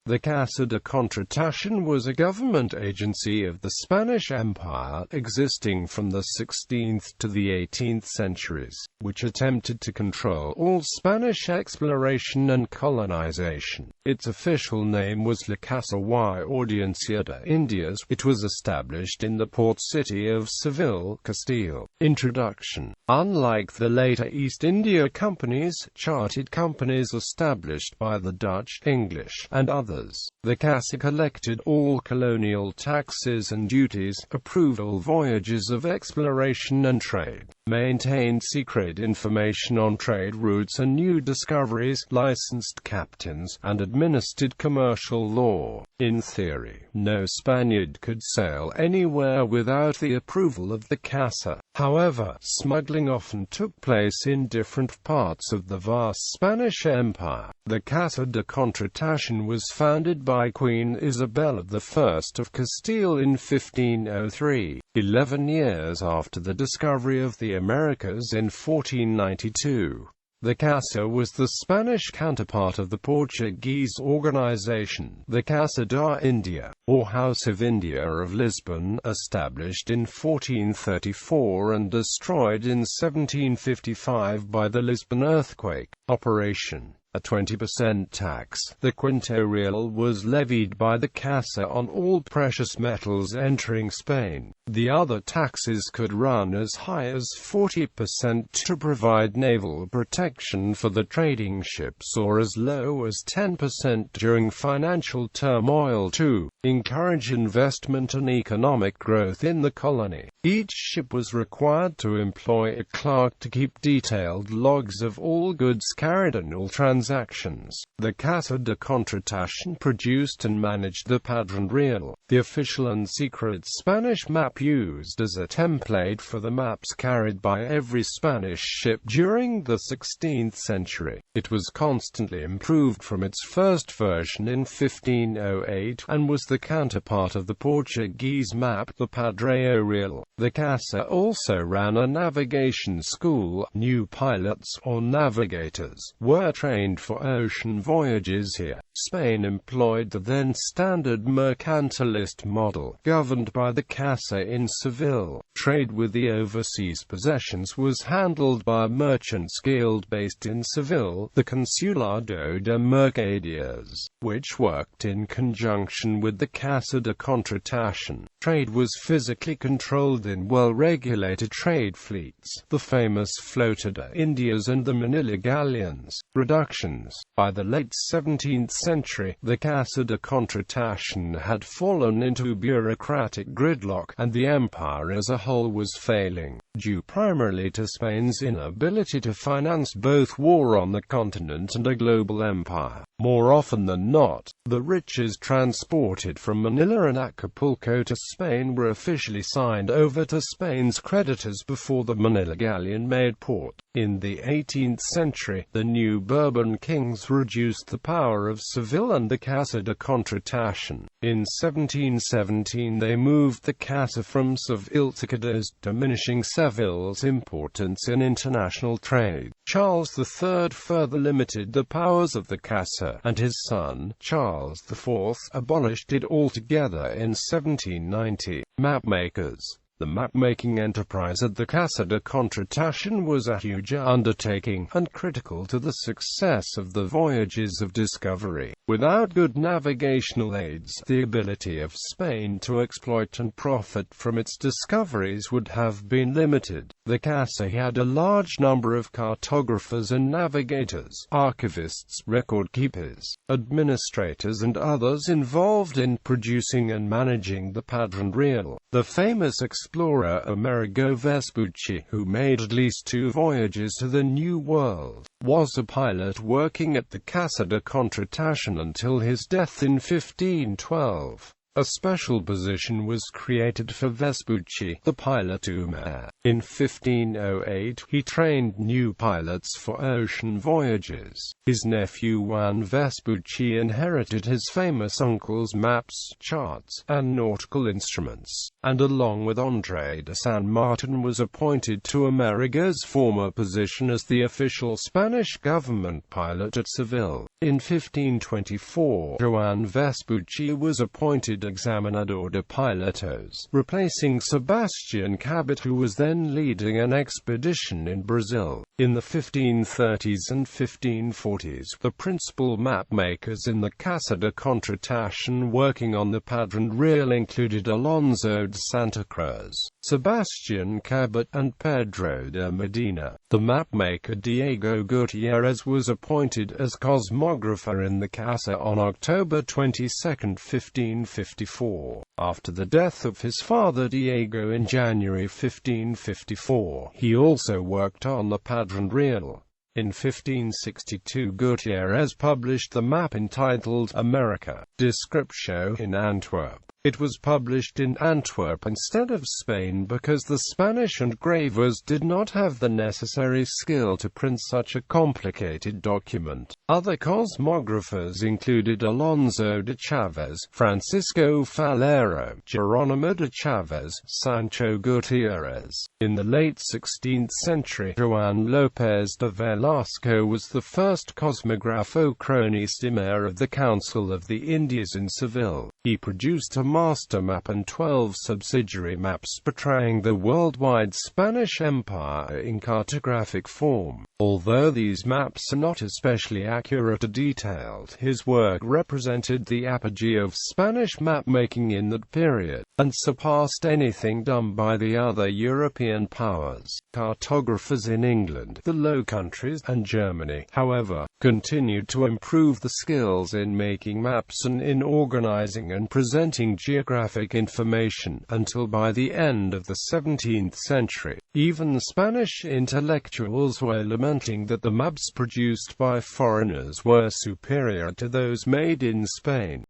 The Casa de Contratación was a government agency of the Spanish Empire, existing from the 16th to the 18th centuries, which attempted to control all Spanish exploration and colonization. Its official name was La Casa y Audiencia de Indias. It was established in the port city of Seville, Castile. Introduction. Unlike the later East India Companies, chartered companies established by the Dutch, English, and others, the Casa collected all colonial taxes and duties, approved all voyages of exploration and trade, maintained secret information on trade routes and new discoveries, licensed captains, and administered commercial law. In theory, no Spaniard could sail anywhere without the approval of the Casa. However, smuggling often took place in different parts of the vast Spanish Empire. The Casa de Contratación was founded by Queen Isabel I of Castile in 1503, 11 years after the discovery of the Americas in 1492. The Casa was the Spanish counterpart of the Portuguese organization, the Casa de India, or House of India of Lisbon, established in 1434 and destroyed in 1755 by the Lisbon earthquake. Operation. A 20% tax, the quinto real, was levied by the Casa on all precious metals entering Spain. The other taxes could run as high as 40% to provide naval protection for the trading ships, or as low as 10% during financial turmoil to encourage investment and economic growth in the colony. Each ship was required to employ a clerk to keep detailed logs of all goods carried and all transactions. The Casa de Contratación produced and managed the Padrón Real, the official and secret Spanish map used as a template for the maps carried by every Spanish ship during the 16th century. It was constantly improved from its first version in 1508, and was the counterpart of the Portuguese map, the Padrão Real. The Casa also ran a navigation school. New pilots, or navigators, were trained for ocean voyages here. Spain employed the then standard mercantilist model, governed by the Casa in Seville. Trade with the overseas possessions was handled by a merchants guild based in Seville, the Consulado de Mercaderes, which worked in conjunction with the Casa de Contratación. Trade was physically controlled in well-regulated trade fleets, the famous Flota de Indias and the Manila galleons. Reductions. By the late 17th century, the Casa de Contratación had fallen into bureaucratic gridlock, and the empire as a whole was failing, due primarily to Spain's inability to finance both war on the continent and a global empire. More often than not, the riches transported from Manila and Acapulco to Spain were officially signed over to Spain's creditors before the Manila galleon made port. In the 18th century, the new Bourbon kings reduced the power of Seville and the Casa de Contratación. In 1717 they moved the Casa from Seville to Cadiz, diminishing Seville's importance in international trade. Charles III further limited the powers of the Casa, and his son, Charles IV, abolished it altogether in 1790. Mapmakers. The map-making enterprise at the Casa de Contratación was a huge undertaking, and critical to the success of the voyages of discovery. Without good navigational aids, the ability of Spain to exploit and profit from its discoveries would have been limited. The Casa had a large number of cartographers and navigators, archivists, record keepers, administrators and others involved in producing and managing the Padrón Real. The famous explorer Amerigo Vespucci, who made at least 2 voyages to the New World, was a pilot working at the Casa de Contratación until his death in 1512. A special position was created for Vespucci, the pilot-air. In 1508, he trained new pilots for ocean voyages. His nephew Juan Vespucci inherited his famous uncle's maps, charts, and nautical instruments, and along with André de San Martin was appointed to Amerigo's former position as the official Spanish government pilot at Seville. In 1524, Juan Vespucci was appointed Examinador de Pilotos, replacing Sebastian Cabot, who was then leading an expedition in Brazil. In the 1530s and 1540s, the principal mapmakers in the Casa de Contratación working on the Padrón Real included Alonso de Santa Cruz, Sebastian Cabot, and Pedro de Medina. The mapmaker Diego Gutierrez was appointed as cosmographer in the Casa on October 22, 1554. After the death of his father Diego in January 1554, he also worked on the Padrón Real. In 1562, Gutierrez published the map entitled America, Descriptio in Antwerp. It was published in Antwerp instead of Spain because the Spanish engravers did not have the necessary skill to print such a complicated document. Other cosmographers included Alonso de Chavez, Francisco Falero, Geronimo de Chavez, Sancho Gutierrez. In the late 16th century, Juan López de Velasco was the first cosmografo cronista of the Council of the Indies in Seville. He produced a master map and 12 subsidiary maps portraying the worldwide Spanish Empire in cartographic form. Although these maps are not especially accurate or detailed, his work represented the apogee of Spanish mapmaking in that period, and surpassed anything done by the other European powers. Cartographers in England, the Low Countries, and Germany, however, continued to improve the skills in making maps and in organizing and presenting geographic information, until by the end of the 17th century, even Spanish intellectuals were lamenting that the maps produced by foreigners were superior to those made in Spain.